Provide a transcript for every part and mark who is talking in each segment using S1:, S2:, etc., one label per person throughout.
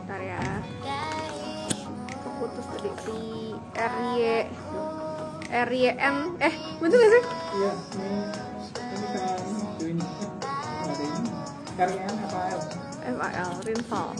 S1: Bentar ya. Keputus tadi si RYN. Betul gak sih?
S2: Iya, ini kan ini ada ini karyan FAL.
S1: FAL Rinval.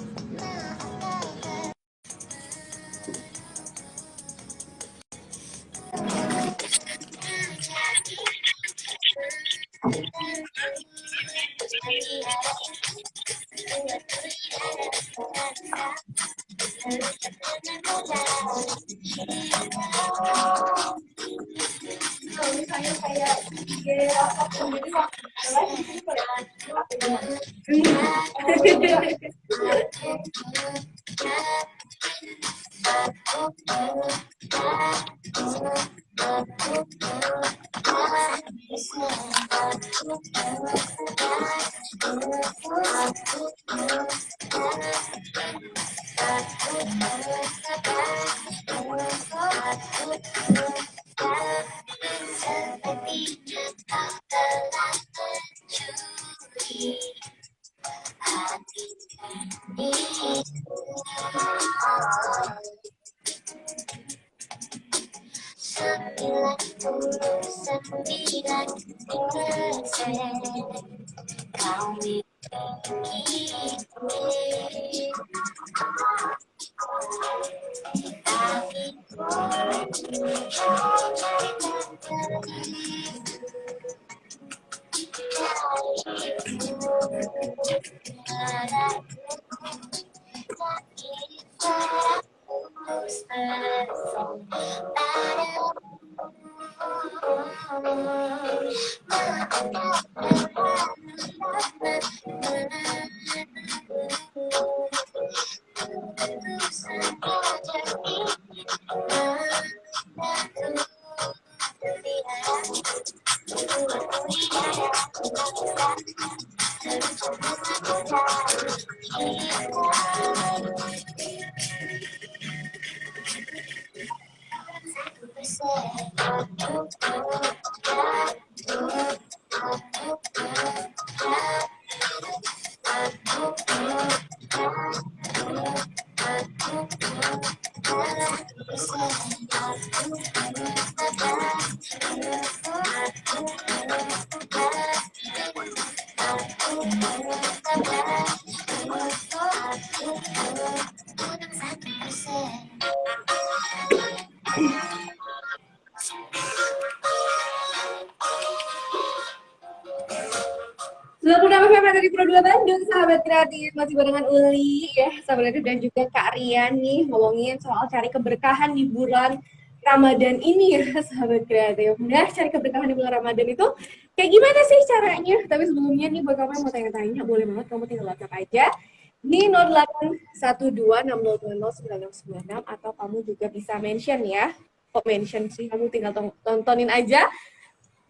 S1: Dari Pro 2 Bandung, sahabat kreatif, masih barengan Uli ya, sahabat kreatif, dan juga Kak Rian nih ngomongin soal cari keberkahan di bulan Ramadan ini ya, sahabat kreatif. Nah, cari keberkahan di bulan Ramadan itu kayak gimana sih caranya? Tapi sebelumnya nih buat kamu yang mau tanya-tanya, boleh banget kamu tinggal WhatsApp aja di 081260209696 atau kamu juga bisa mention ya. Kok mention sih, kamu tinggal tontonin aja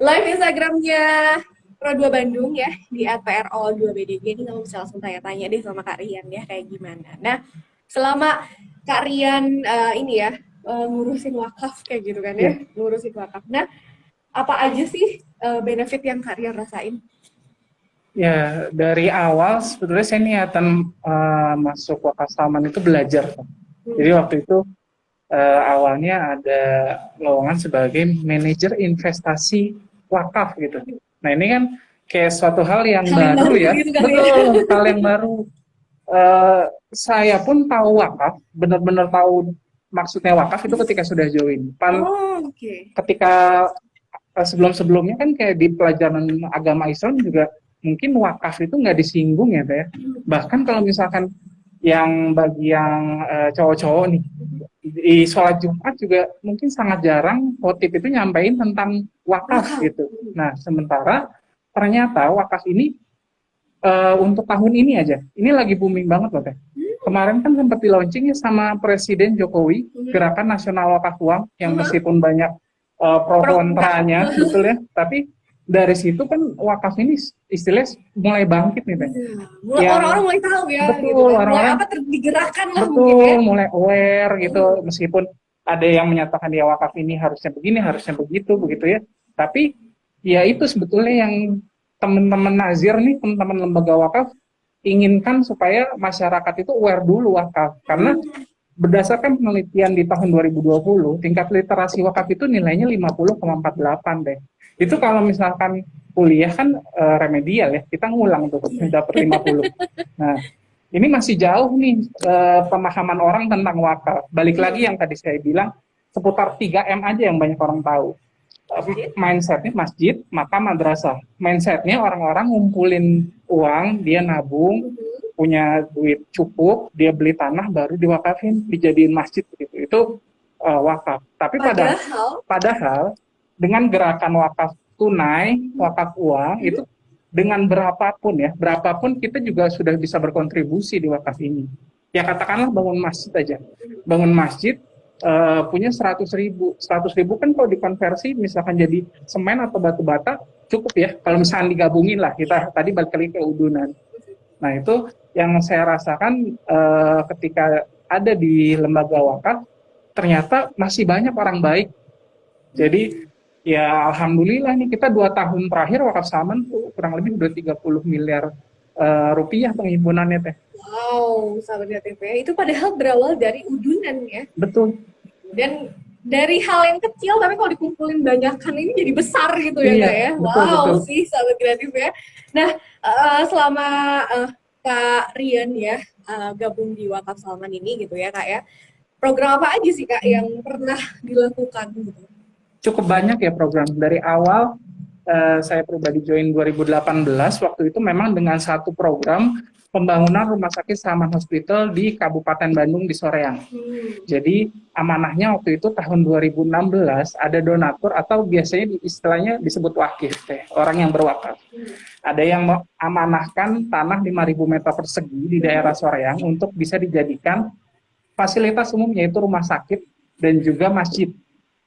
S1: live Instagramnya Pro 2 Bandung ya di @pro2bdg. Ini kamu bisa langsung tanya-tanya deh sama Kak Rian ya kayak gimana. Nah, selama Kak Rian ini ya ngurusin wakaf kayak gitu kan ya, ngurusin wakaf. Nah, apa aja sih benefit yang Kak Rian rasain?
S2: Ya, dari awal sebetulnya saya niatan masuk wakaf Salman itu belajar. Jadi waktu itu awalnya ada lowongan sebagai manajer investasi wakaf gitu. Nah, ini kan kayak suatu hal yang baru ya.
S1: Gitu
S2: Betul, hal yang baru. Saya pun tahu wakaf, benar-benar tahu maksudnya wakaf itu ketika sudah join. Ketika sebelum-sebelumnya kan kayak di pelajaran agama Islam juga mungkin wakaf itu nggak disinggung ya, Teh. Bahkan kalau misalkan yang bagi yang cowok-cowok nih, di sholat Jumat juga mungkin sangat jarang khotib itu nyampein tentang wakaf gitu. Nah, sementara ternyata wakaf ini untuk tahun ini aja, ini lagi booming banget loh Teh. Kemarin kan sempat di launching ya sama Presiden Jokowi, Gerakan Nasional Wakaf Uang, yang meskipun banyak pro kontranya, betul ya, tapi dari situ kan wakaf ini istilahnya mulai bangkit nih Teh.
S1: Orang-orang mulai tahu ya,
S2: betul,
S1: gitu kan.
S2: Orang-orang
S1: digerakkan lah
S2: betul,
S1: mungkin ya.
S2: Mulai aware gitu, meskipun ada yang menyatakan dia wakaf ini harusnya begini, harusnya begitu ya. Tapi ya itu sebetulnya yang teman-teman nazir nih, teman-teman lembaga wakaf inginkan supaya masyarakat itu aware dulu wakaf. Karena berdasarkan penelitian di tahun 2020, tingkat literasi wakaf itu nilainya 50,48 deh. Itu kalau misalkan kuliah kan remedial ya, kita ngulang tuh dapat 50. Nah, ini masih jauh nih pemahaman orang tentang wakaf. Balik lagi yang tadi saya bilang, seputar 3M aja yang banyak orang tahu. Mindsetnya masjid, maka madrasah. Mindsetnya orang-orang ngumpulin uang, dia nabung, punya duit cukup, dia beli tanah baru diwakafin, dijadiin masjid gitu. Itu wakaf. Tapi padahal dengan gerakan wakaf tunai, wakaf uang itu dengan berapapun kita juga sudah bisa berkontribusi di wakaf ini. Ya katakanlah bangun masjid aja, bangun masjid punya 100.000 kan kalau dikonversi misalkan jadi semen atau batu bata cukup ya, kalau misalkan digabungin lah, kita tadi balik lagi ke udunan. Nah itu yang saya rasakan ketika ada di lembaga wakaf, ternyata masih banyak orang baik. Jadi ya alhamdulillah nih kita 2 tahun terakhir wakaf Salman tuh kurang lebih udah 30 miliar rupiah penghimpunannya teh.
S1: Wow, sahabat KTP itu padahal berawal dari udunan ya.
S2: Betul.
S1: Dan dari hal yang kecil tapi kalau dikumpulin banyak kan ini jadi besar gitu ya,
S2: iya,
S1: Kak ya. Betul. Sih sahabat kreatif ya. Nah, selama Kak Rian ya gabung di Wakaf Salman ini gitu ya Kak ya. Program apa aja sih Kak yang pernah dilakukan gitu?
S2: Cukup banyak ya program. Dari awal saya pribadi join 2018, waktu itu memang dengan satu program pembangunan rumah sakit Salman Hospital di Kabupaten Bandung di Soreang. Jadi amanahnya waktu itu tahun 2016 ada donatur atau biasanya istilahnya disebut wakif, orang yang berwakaf. Ada yang amanahkan tanah 5.000 meter persegi di daerah Soreang untuk bisa dijadikan fasilitas umum, yaitu rumah sakit dan juga masjid.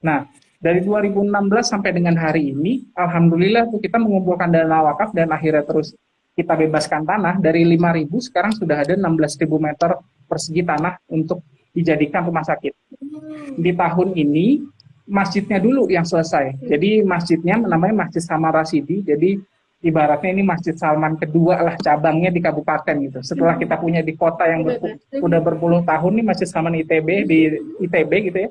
S2: Nah, dari 2016 sampai dengan hari ini, alhamdulillah kita mengumpulkan dana wakaf dan akhirnya terus kita bebaskan tanah. Dari 5.000 sekarang sudah ada 16.000 meter persegi tanah untuk dijadikan rumah sakit. Di tahun ini masjidnya dulu yang selesai. Jadi masjidnya namanya Masjid Salman Rasidi. Jadi ibaratnya ini Masjid Salman kedua lah cabangnya di kabupaten gitu. Setelah kita punya di kota yang udah berpuluh tahun nih Masjid Salman ITB di ITB gitu ya.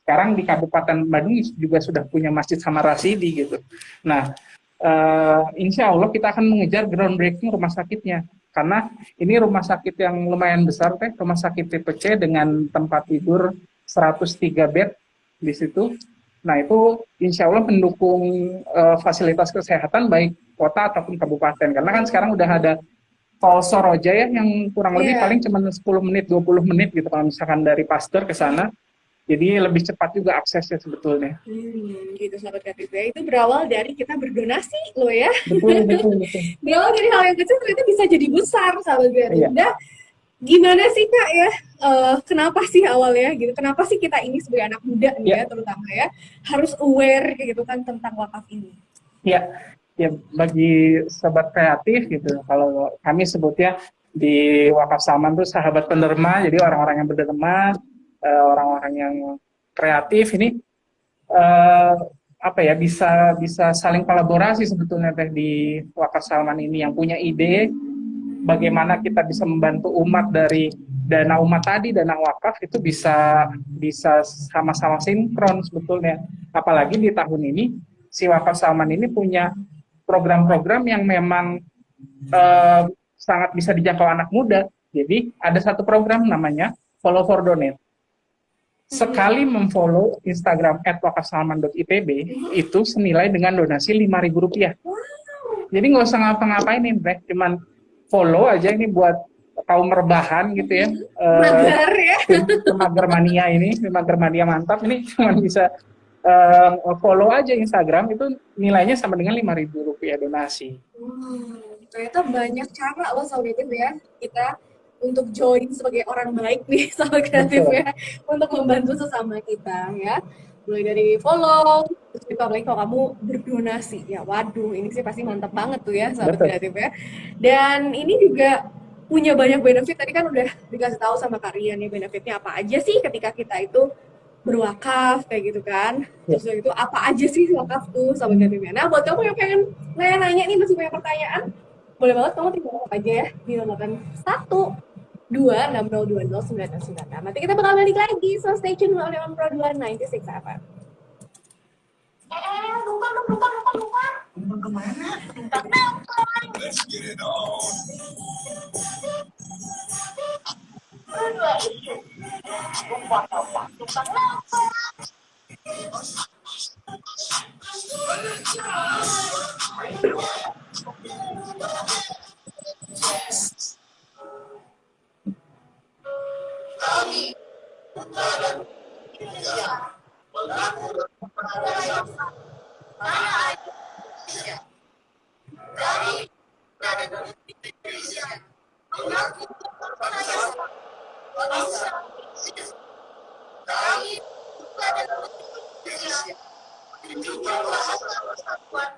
S2: Sekarang di Kabupaten Bandung juga sudah punya Masjid Salman Rasidi gitu. Nah, insya Allah kita akan mengejar groundbreaking rumah sakitnya. Karena ini rumah sakit yang lumayan besar, rumah sakit tipe C dengan tempat tidur 103 bed di situ. Nah, itu insya Allah mendukung fasilitas kesehatan baik kota ataupun kabupaten. Karena kan sekarang udah ada tol Soroja ya, yang kurang lebih paling cuma 10 menit, 20 menit gitu kalau misalkan dari Pasteur ke sana. Jadi lebih cepat juga aksesnya sebetulnya.
S1: Gitu sahabat KTP. Itu berawal dari kita berdonasi loh ya.
S2: Betul.
S1: Berawal dari hal yang kecil ternyata bisa jadi besar sahabat KTP. Iya. Gimana sih Kak ya? Kenapa sih awalnya gitu? Kenapa sih kita ini sebagai anak muda nih ya terutama ya harus aware gitu kan tentang wakaf ini? Ya bagi sahabat kreatif gitu. Kalau kami sebutnya di Wakaf Salman tuh sahabat penderma. Jadi orang-orang yang berderma, orang-orang yang kreatif ini bisa saling kolaborasi sebetulnya di Wakaf Salman ini, yang punya ide bagaimana kita bisa membantu umat dari dana umat tadi, dana wakaf itu bisa sama-sama sinkron sebetulnya. Apalagi di tahun ini si Wakaf Salman ini punya program-program yang memang sangat bisa dijangkau anak muda. Jadi ada satu program namanya Follow for Donate. Sekali memfollow Instagram @wakafsalman.itb itu senilai dengan donasi Rp5.000. Jadi nggak usah ngapa-ngapain nih, cuman follow aja ini buat kaum rebahan gitu ya. Mager ya. Mager mania ini, mager mania mantap ini cuman bisa follow aja Instagram, itu nilainya sama dengan Rp5.000 donasi. Ternyata banyak cara loh soal itu ya kita untuk join sebagai orang baik nih sahabat kreatif ya, untuk membantu sesama kita ya, mulai dari follow, terus juga apalagi kalau kamu berdonasi ya, waduh ini sih pasti mantap banget tuh ya sahabat kreatif ya. Dan ini juga punya banyak benefit, tadi kan udah dikasih tahu sama Kak Rian ya benefitnya apa aja sih ketika kita itu berwakaf kayak gitu kan. Terus itu apa aja sih wakaf tuh sahabat kreatif. Nah buat kamu yang pengen nanya-nanya nih, masih banyak pertanyaan, Boleh banget kamu tinggal aja ya di 81 2 6020 999. Nanti kita bakal balik lagi, so stay tune on Pro 296 apa.
S3: Numpang kemana? Numpang nongkrong. Let's get it on. Berdua itu. Numpang nongkrong. Numpang nongkrong. Kami Indonesia mengaku tanah air Indonesia dari Indonesia mengaku bangsa Indonesia dari Indonesia juga bahasa persatuan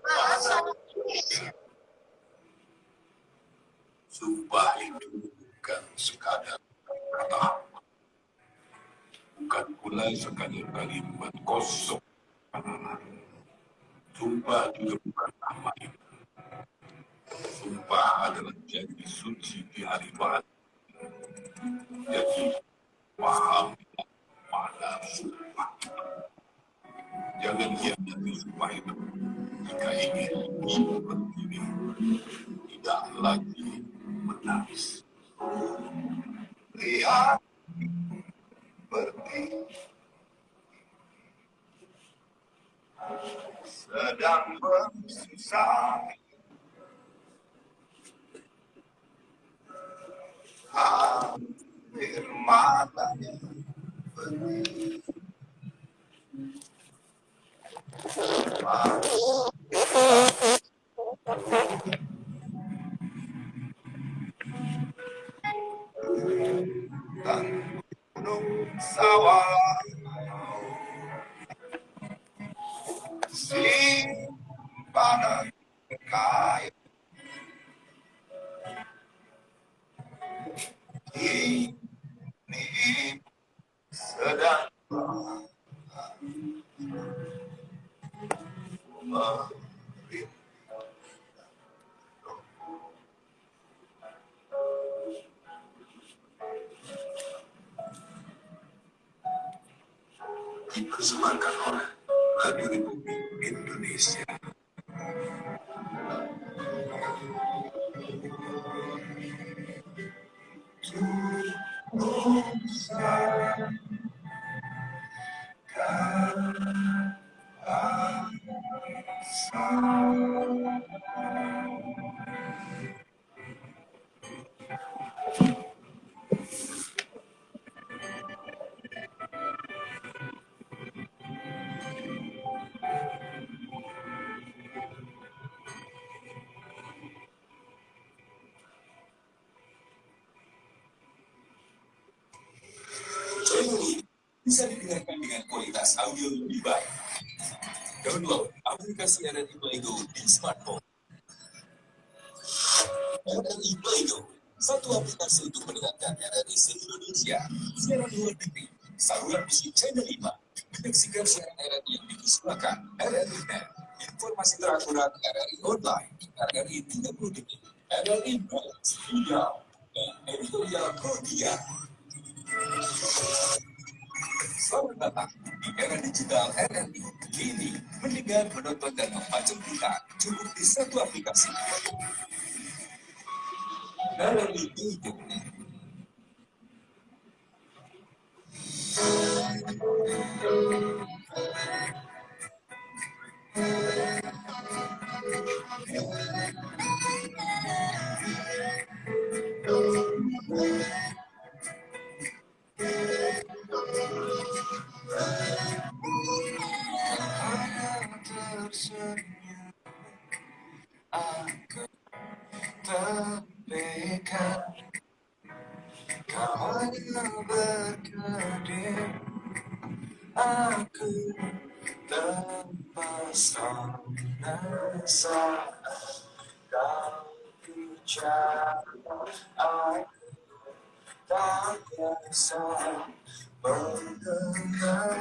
S3: bahasa Indonesia. Sumpah itu bukan sekadar kata, bukan pula sekadar kalimat kosong. Sumpah juga bukan amal. Sumpah adalah janji suci di hari Jumat. Jadi paham mana sumpah. Jangan hianati sumpah itu. Jika ingin hidup berdiri, tidak lagi menangis. Lihat berdiri sedang bersusah, air matanya benih. Dan gunung sawah simpanan kayu ini sedang dipersembahkan oleh Radio Republik Indonesia. Ini bisa didengarkan dengan kualitas audio lebih baik. Download aplikasi RRI Playgo di smartphone. RRI Playgo, satu aplikasi untuk mendengarkan RRI se-Indonesia, siaran luar negeri, saluran musik channel 5, menyaksikan siaran RRI yang dipersembahkan RRI Net, informasi terakurat RRI Online, RRI 30 detik, RRI Balance, Hijau, dan editorial Kodia. Selamat datang di era digital RRI. Kini, mendengar, menonton, dan membaca berita cukup di satu aplikasi. RRI Playgo. Aku tepikan, kau hanya berkedip. Aku terpesona saat kau bicara. Aku tak biasa mendengar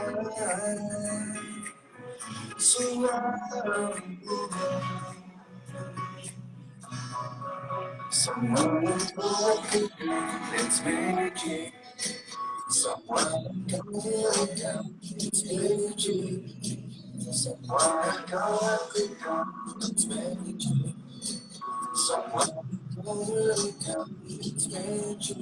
S3: suaramu. Someone who it's magic. Someone who it's magic. Someone who it's magic. Someone who it's magic.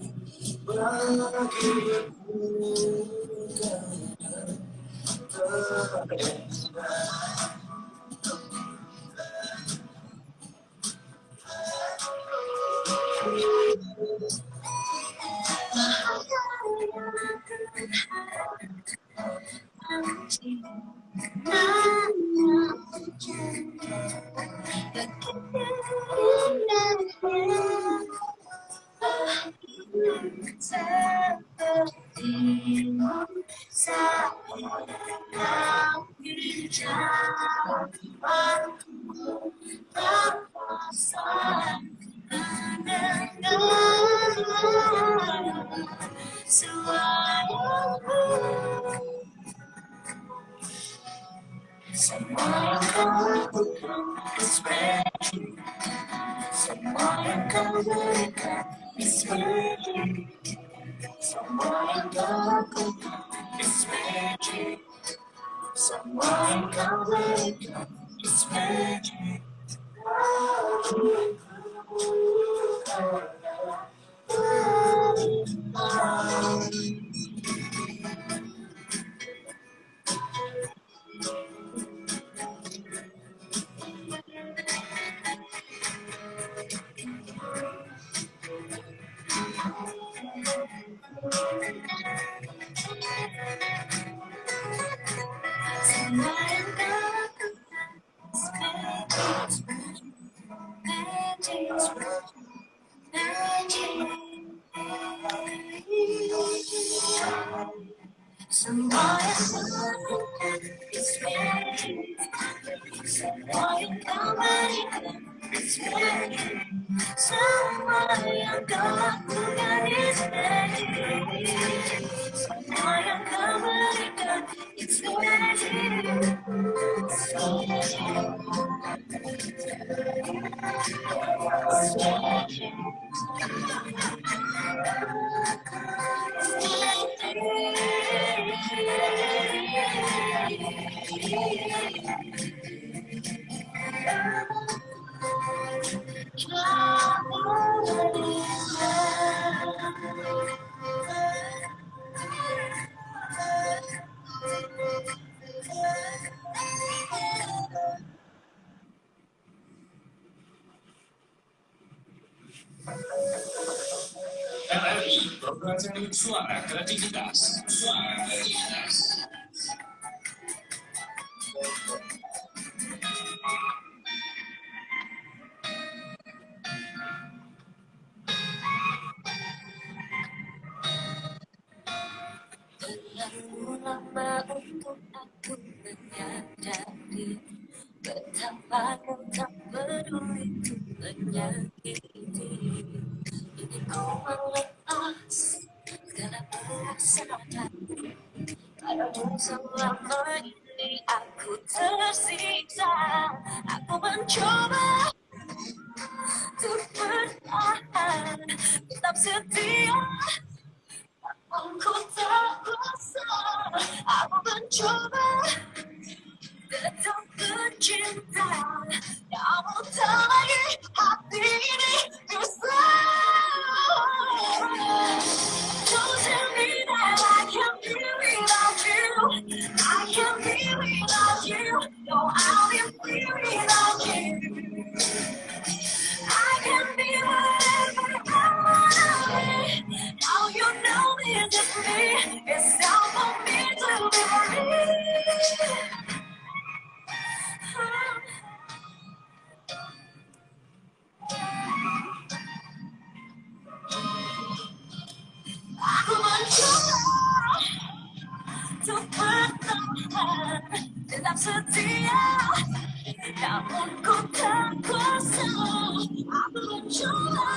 S3: RRI Program Suara Kreativitas. Suara Kreativitas.
S4: Terlalu lama untuk aku menyadari betapa kau tak peduli untuk menyakiti. Ini kau melepas segala perasaan. Padamu selama ini aku tersiksa. Aku mencoba untuk bertahan, tetap setia. Aku tak kuasa, aku mencoba tetap bercinta. Namun tak lagi hati ini bisa. Don't tell me that I can't be without you. I can't be without you. No, I'll be free without you. I can be whatever I wanna be. Now you know this is me. It's time for me to be free. Aku mencoba untuk bertahan, tetap setia. Namun ku tak kuasa. Aku mencoba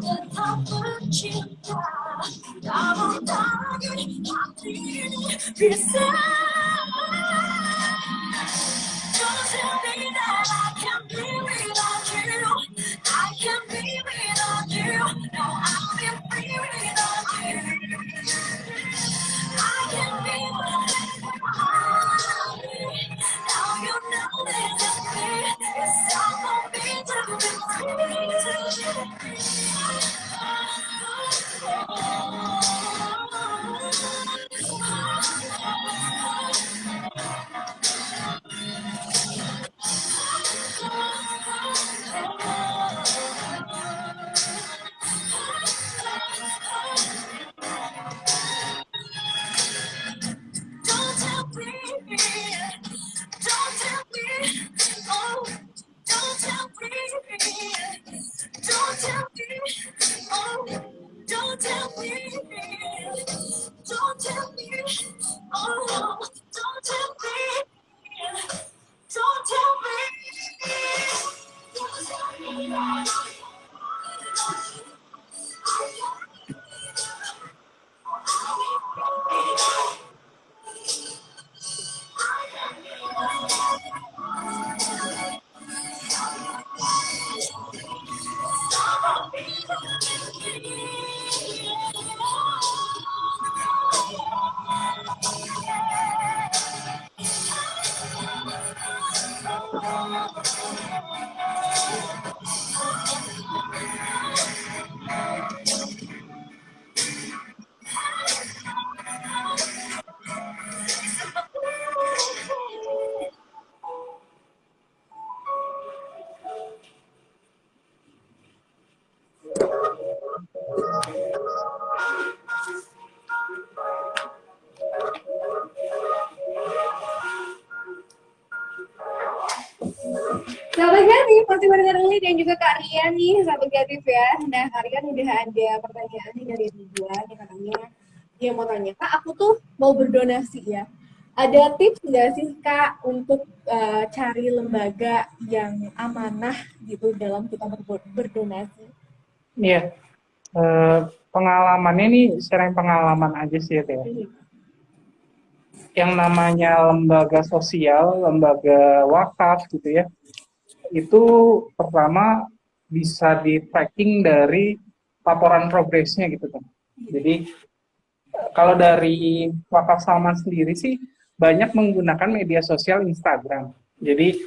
S4: tetap bercinta. Namun tak lagi hati ini bisa. Don't tell me that I can't be without you. I can't be Don't tell me, don't tell me, oh, don't tell me, don't tell me, don't tell me.
S1: Sahabat Kreatif, masih mendengar Lili dan juga Kak Rian nih, sahabat Kreatif ya. Nah, Kak Rian udah ada pertanyaan nih dari Ridwan, yang katanya dia mau tanya, Kak, aku tuh mau berdonasi ya. Ada tips nggak sih Kak untuk cari lembaga yang amanah gitu dalam kita berdonasi?
S2: Iya, pengalamannya nih sharing pengalaman aja sih ya. Yang namanya lembaga sosial, lembaga wakaf gitu ya, itu pertama bisa di tracking dari laporan progresnya gitu kan. Jadi kalau dari Wakaf Salman sendiri sih banyak menggunakan media sosial Instagram. Jadi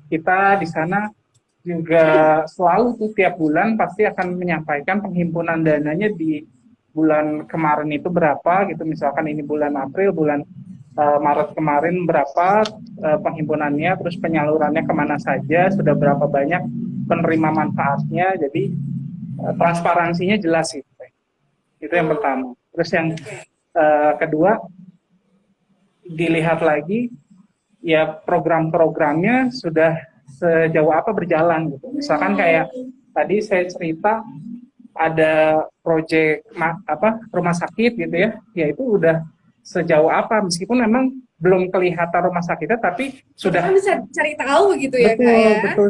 S2: kita di sana juga selalu tuh tiap bulan pasti akan menyampaikan penghimpunan dananya di bulan kemarin itu berapa gitu. Misalkan ini bulan April, bulan Maret kemarin berapa penghimpunannya, terus penyalurannya kemana saja, sudah berapa banyak penerima manfaatnya, jadi transparansinya jelas itu. Itu yang pertama. Terus yang kedua, dilihat lagi ya program-programnya sudah sejauh apa berjalan gitu. Misalkan kayak tadi saya cerita ada proyek rumah sakit gitu ya, ya itu udah sejauh apa, meskipun memang belum kelihatan rumah sakitnya, tapi sudah
S1: bisa cari tahu gitu ya,
S2: betul,
S1: Kak ya.
S2: Betul,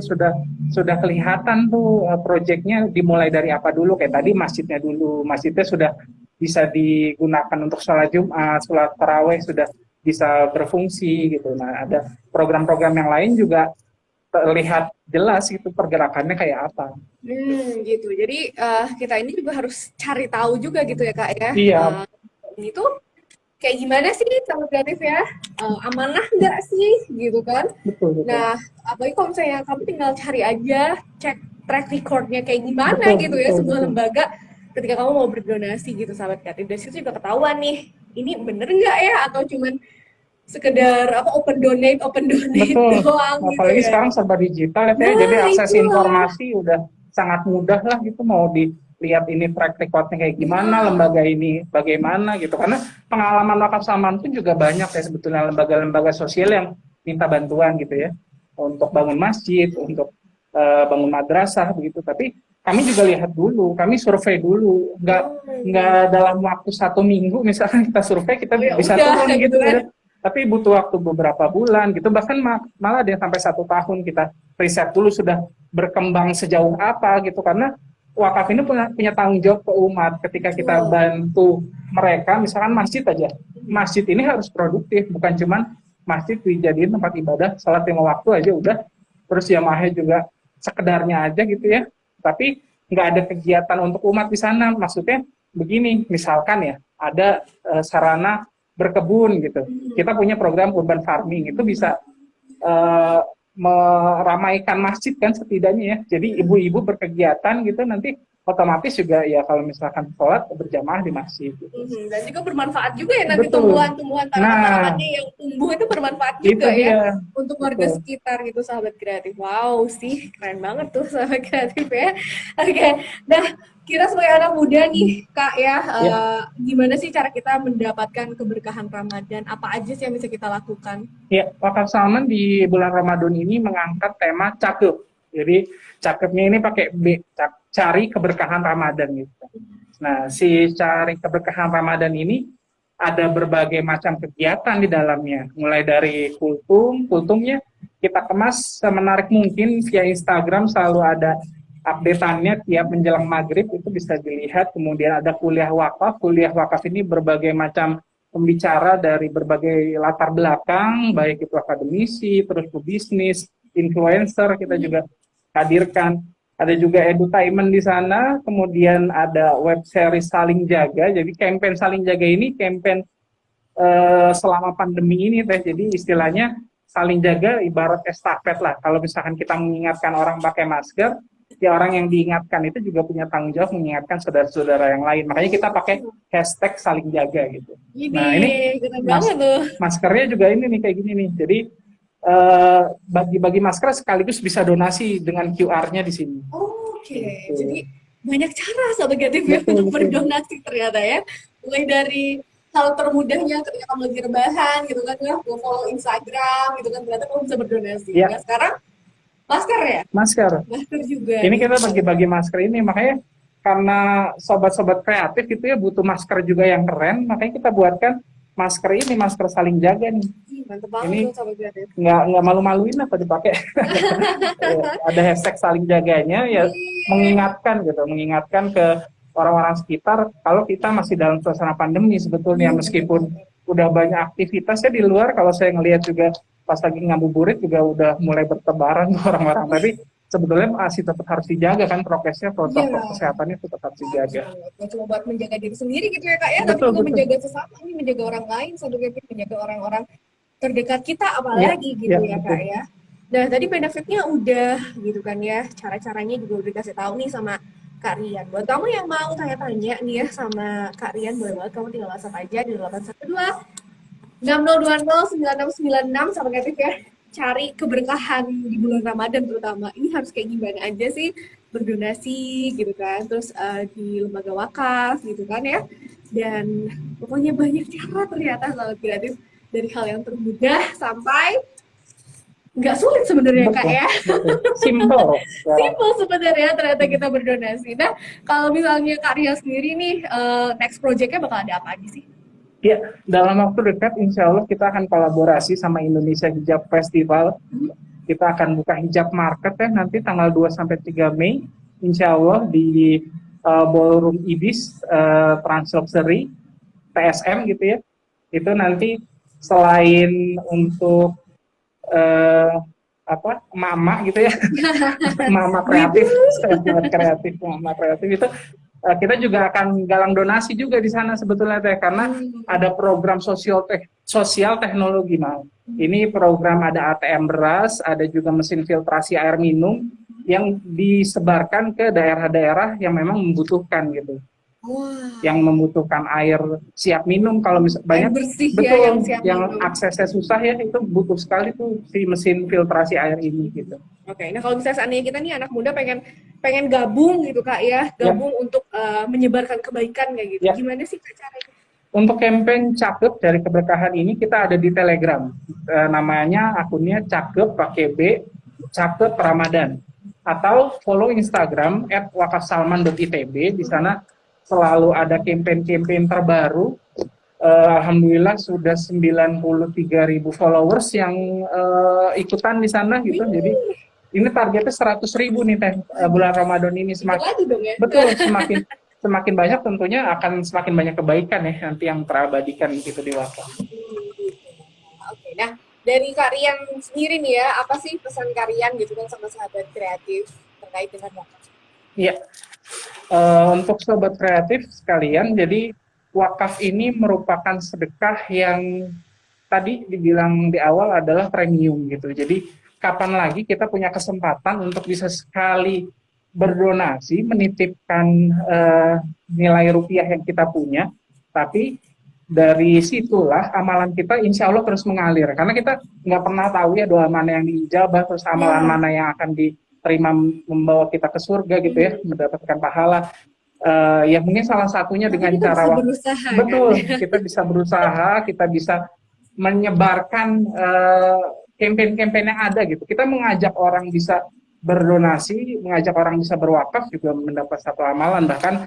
S2: sudah kelihatan tuh proyeknya dimulai dari apa dulu, kayak tadi masjidnya sudah bisa digunakan untuk sholat Jumat, sholat taraweh sudah bisa berfungsi gitu. Nah, ada program-program yang lain juga terlihat jelas itu pergerakannya kayak apa.
S1: Gitu. Jadi kita ini juga harus cari tahu juga gitu ya, Kak ya.
S2: Iya.
S1: Ini tuh kayak gimana sih sahabat kreatif ya, amanah nggak sih gitu kan.
S2: Betul.
S1: Nah, apalagi kalau misalnya kamu tinggal cari aja, cek track recordnya kayak gimana gitu ya, sebuah lembaga ketika kamu mau berdonasi gitu sahabat kreatif. Dari situ juga ketahuan nih, ini bener nggak ya atau cuman sekedar open donate
S2: betul.
S1: doang gitu.
S2: Apalagi
S1: ya.
S2: Sekarang serba digital ya, jadi akses informasi udah sangat mudah lah gitu, mau lihat ini track recordnya kayak gimana, lembaga ini bagaimana gitu. Karena pengalaman Wakaf Salman pun juga banyak ya sebetulnya lembaga-lembaga sosial yang minta bantuan gitu ya, untuk bangun masjid, untuk bangun madrasah begitu. Tapi kami juga lihat dulu, kami survei dulu, nggak dalam waktu 1 minggu misalkan kita survei kita bisa turun gitu kan. Tapi butuh waktu beberapa bulan gitu, bahkan malah ada yang sampai 1 tahun kita riset dulu sudah berkembang sejauh apa gitu. Karena wakaf ini punya tanggung jawab ke umat. Ketika kita bantu mereka, misalkan masjid aja, masjid ini harus produktif, bukan cuman masjid dijadiin tempat ibadah, salat 5 waktu aja udah, terus jamaahnya juga sekedarnya aja gitu ya, tapi nggak ada kegiatan untuk umat di sana. Maksudnya begini, misalkan ya ada sarana berkebun gitu, kita punya program urban farming, itu bisa meramaikan masjid kan setidaknya ya. Jadi ibu-ibu berkegiatan gitu, nanti otomatis juga ya kalau misalkan sholat berjamaah di masjid gitu.
S1: Dan juga bermanfaat juga ya nanti tumbuhan-tumbuhan tanaman-tanamannya yang tumbuh itu bermanfaat juga ya untuk warga sekitar gitu sahabat kreatif. Wow sih, keren banget tuh sahabat kreatif ya. Oke, nah kita sebagai anak muda nih Kak ya, gimana sih cara kita mendapatkan keberkahan Ramadan? Apa aja sih yang bisa kita lakukan?
S2: Ya, Wakaf Salman di bulan Ramadan ini mengangkat tema cakep. Jadi cakepnya ini pakai B, cari keberkahan Ramadan gitu. Nah, si Cari Keberkahan Ramadan ini ada berbagai macam kegiatan di dalamnya. Mulai dari kultumnya kita kemas semenarik mungkin via Instagram, selalu ada update-annya tiap menjelang maghrib, itu bisa dilihat. Kemudian ada kuliah wakaf. Kuliah wakaf ini berbagai macam pembicara dari berbagai latar belakang, baik itu akademisi, terus pebisnis, influencer, kita juga hadirkan. Ada juga edutainment di sana, kemudian ada web series Saling Jaga. Jadi campaign Saling Jaga ini campaign selama pandemi ini teh. Jadi istilahnya saling jaga ibarat estafet lah. Kalau misalkan kita mengingatkan orang pakai masker, ya orang yang diingatkan itu juga punya tanggung jawab mengingatkan saudara-saudara yang lain. Makanya kita pakai hashtag saling jaga gitu. Nah ini maskernya juga ini nih kayak gini nih. Jadi bagi-bagi masker sekaligus bisa donasi dengan QR-nya di sini.
S1: Oke. Jadi banyak cara Sobat Kreatif ya untuk berdonasi ternyata ya. Mulai dari hal termudahnya ketika kamu lagi rebahan gitu kan ya, follow Instagram gitu kan, ternyata kamu bisa berdonasi.
S2: Ya.
S1: Nah, sekarang masker ya?
S2: Masker juga. Ini kita bagi-bagi masker ini, makanya karena sobat-sobat kreatif itu ya butuh masker juga yang keren, makanya kita buatkan masker ini, masker Saling Jaga nih.
S1: Mantep banget
S2: ini
S1: Sobat Kreatif.
S2: Nggak malu-maluin apa dipakai. Ada hashtag Saling Jaganya ya, mengingatkan ke orang-orang sekitar kalau kita masih dalam suasana pandemi sebetulnya, meskipun udah banyak aktivitasnya di luar. Kalau saya ngelihat juga pas lagi ngabuburit juga udah mulai bertebaran orang-orang, tapi sebetulnya masih tetap harus dijaga kan prokesnya, protokol kesehatannya tetap harus dijaga.
S1: Gak cuma buat menjaga diri sendiri gitu ya Kak ya, tapi juga menjaga sesama, ini menjaga orang lain, menjaga orang-orang terdekat kita apalagi gitu ya Kak ya. Nah tadi benefitnya udah gitu kan ya, cara-caranya juga udah dikasih tahu nih sama Kak Rian. Buat kamu yang mau tanya-tanya nih ya sama Kak Rian, boleh banget kamu tinggal WhatsApp aja di 812 6020 9696 sama Kreatif ya. Cari keberkahan di bulan Ramadan terutama. Ini harus kayak gimana aja sih berdonasi gitu kan. Terus di lembaga wakaf gitu kan ya. Dan pokoknya banyak cara ternyata Sobat Kreatif. Dari hal yang termudah sampai nggak sulit sebenarnya Kak ya.
S2: Simple
S1: Sebenarnya ternyata kita berdonasi. Nah kalau misalnya Kak Ria sendiri nih next project-nya bakal ada apa aja sih?
S2: Ya, dalam waktu dekat insya Allah kita akan kolaborasi sama Indonesia Hijab Festival. Kita akan buka hijab market ya nanti tanggal 2-3 Mei insya Allah di Ballroom Ibis Trans Luxury TSM gitu ya. Itu nanti selain untuk mama gitu ya, mama kreatif itu kita juga akan galang donasi juga di sana sebetulnya teh, karena ada program sosial teknologi Ini program ada ATM beras, ada juga mesin filtrasi air minum yang disebarkan ke daerah-daerah yang memang membutuhkan gitu. Yang membutuhkan air siap minum, kalau banyak
S1: bersih
S2: betul
S1: ya,
S2: yang aksesnya susah ya, itu butuh sekali tuh si mesin filtrasi air ini gitu.
S1: Oke, nah kalau misalnya seandainya kita nih anak muda pengen gabung gitu Kak ya, gabung untuk menyebarkan kebaikan kayak gitu. Gimana sih Kak caranya?
S2: Untuk campaign Cakep dari Keberkahan ini kita ada di Telegram. Namanya akunnya Cakep pakai B, Cakep Ramadan. Atau follow Instagram @wakafsalman.itb, di sana selalu ada campaign-campaign terbaru. Alhamdulillah sudah 93.000 followers yang ikutan di sana gitu. Jadi ini targetnya 100.000 nih teh bulan Ramadan ini. Betul, semakin banyak tentunya akan semakin banyak kebaikan ya nanti yang terabadikan gitu di wakaf.
S1: Oke, nah dari Kak Rian sendiri nih ya, apa sih pesan Kak Rian gitu kan sama sahabat kreatif terkait dengan wakaf? Iya.
S2: Untuk sobat kreatif sekalian, jadi wakaf ini merupakan sedekah yang tadi dibilang di awal adalah premium gitu. Jadi kapan lagi kita punya kesempatan untuk bisa sekali berdonasi, menitipkan nilai rupiah yang kita punya, tapi dari situlah amalan kita insya Allah terus mengalir. Karena kita nggak pernah tahu ya doa mana yang diijabah, terus amalan mana yang akan diterima membawa kita ke surga gitu ya, mendapatkan pahala. Ya mungkin salah satunya dengan cara betul, kita bisa berusaha, kita bisa menyebarkan campaign-campaign yang ada gitu. Kita mengajak orang bisa berdonasi, mengajak orang bisa berwakaf juga mendapat satu amalan. Bahkan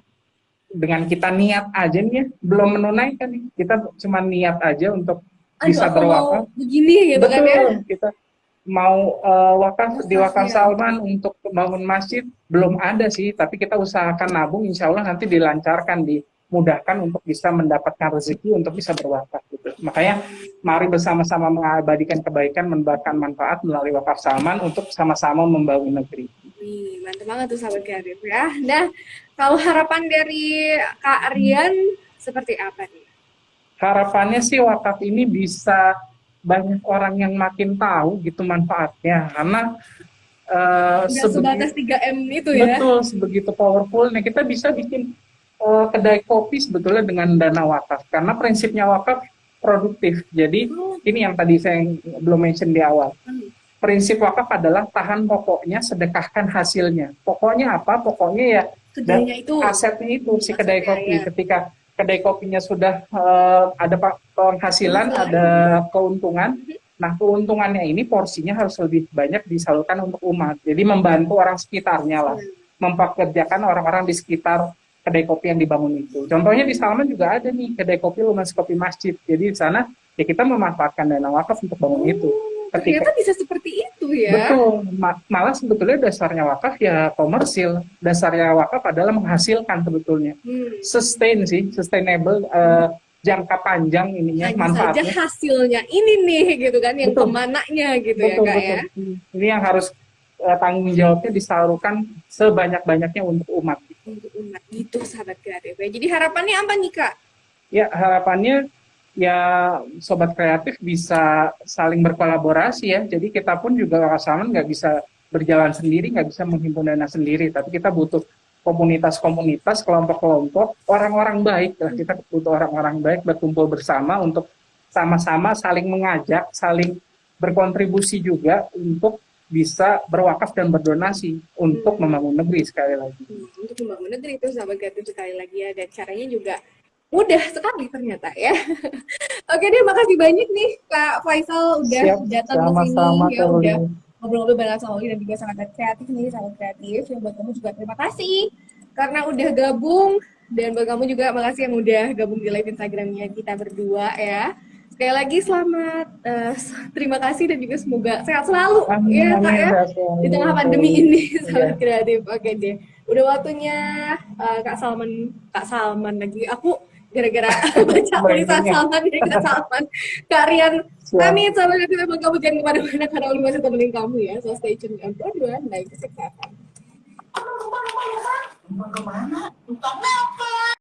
S2: dengan kita niat aja nih ya, belum menunaikan nih, kita cuma niat aja untuk bisa
S1: aku
S2: berwakaf.
S1: mau begini gitu kan ya.
S2: Betul, kita mau wakaf di Wakaf Salman untuk bangun masjid belum ada sih, tapi kita usahakan nabung, insya Allah nanti dilancarkan, dimudahkan untuk bisa mendapatkan rezeki untuk bisa berwakaf gitu. Makanya mari bersama-sama mengabadikan kebaikan, menebarkan manfaat melalui Wakaf Salman untuk sama-sama membangun negeri.
S1: Wih, mantap banget tuh sahabat kreatif ya. Nah, kalau harapan dari Kak Rian seperti apa nih?
S2: Harapannya sih wakaf ini bisa banyak orang yang makin tahu gitu manfaatnya, karena
S1: Nggak sebatas 3M itu ya.
S2: betul, sebegitu powerfulnya kita bisa bikin kedai kopi sebetulnya dengan dana wakaf, karena prinsipnya wakaf produktif. Jadi ini yang tadi saya belum mention di awal. Prinsip wakaf adalah tahan pokoknya, sedekahkan hasilnya. Pokoknya apa? Pokoknya ya
S1: Kedainya itu,
S2: asetnya itu si kedai
S1: asetnya,
S2: kopi.
S1: ya.
S2: Ketika kedai kopinya sudah ada penghasilan, ada keuntungan. Nah, keuntungannya ini porsinya harus lebih banyak disalurkan untuk umat. Jadi membantu orang sekitarnya lah, mempekerjakan orang-orang di sekitar kedai kopi yang dibangun itu. Contohnya di Salman juga ada nih kedai kopi Lumas Kopi Masjid. Jadi di sana ya kita memanfaatkan dana wakaf untuk bangun itu.
S1: Ternyata bisa seperti itu ya.
S2: Betul, malah sebetulnya dasarnya wakaf ya komersil. Dasarnya wakaf adalah menghasilkan sebetulnya. Sustain sih, sustainable, jangka panjang ininya,
S1: hanya
S2: manfaatnya.
S1: saja hasilnya ini nih gitu kan, yang
S2: Betul.
S1: kemananya gitu
S2: Betul,
S1: ya Kak
S2: betul.
S1: ya.
S2: Ini yang harus tanggung jawabnya disalurkan sebanyak-banyaknya untuk umat.
S1: Untuk umat gitu sahabat kreatif ya. Jadi harapannya apa nih Kak?
S2: Ya, harapannya ya sobat kreatif bisa saling berkolaborasi ya. Jadi kita pun juga Salman nggak bisa berjalan sendiri, nggak bisa menghimpun dana sendiri. Tapi kita butuh komunitas-komunitas, kelompok-kelompok, orang-orang baik. Kita butuh orang-orang baik berkumpul bersama untuk sama-sama saling mengajak, saling berkontribusi juga untuk bisa berwakaf dan berdonasi untuk membangun negeri sekali lagi.
S1: Untuk membangun negeri itu sahabat kreatif sekali lagi ya, dan caranya juga mudah sekali ternyata ya. Oke deh, makasih banyak nih Kak Faisal udah datang ke sini ya, udah ngobrol-ngobrol bareng sama Oli dan juga sahabat kreatif nih, sahabat kreatif. Yang buat kamu juga terima kasih karena udah gabung, dan buat kamu juga makasih yang udah gabung di live Instagramnya kita berdua ya. Sekali lagi selamat, terima kasih dan juga semoga sehat selalu ya Kak ya di tengah pandemi ini sahabat kreatif. Oke deh, udah waktunya Kak Salman lagi. Aku gara-gara baca tulisan Salman dari Kak Salman. Kak Rian, kami sahabat kreatif memang kamu jangan kemana-mana karena Oli masih temenin kamu ya. So stay tune on Pro 2 Live Kesehatan.
S4: Mau kemana? Entah apa.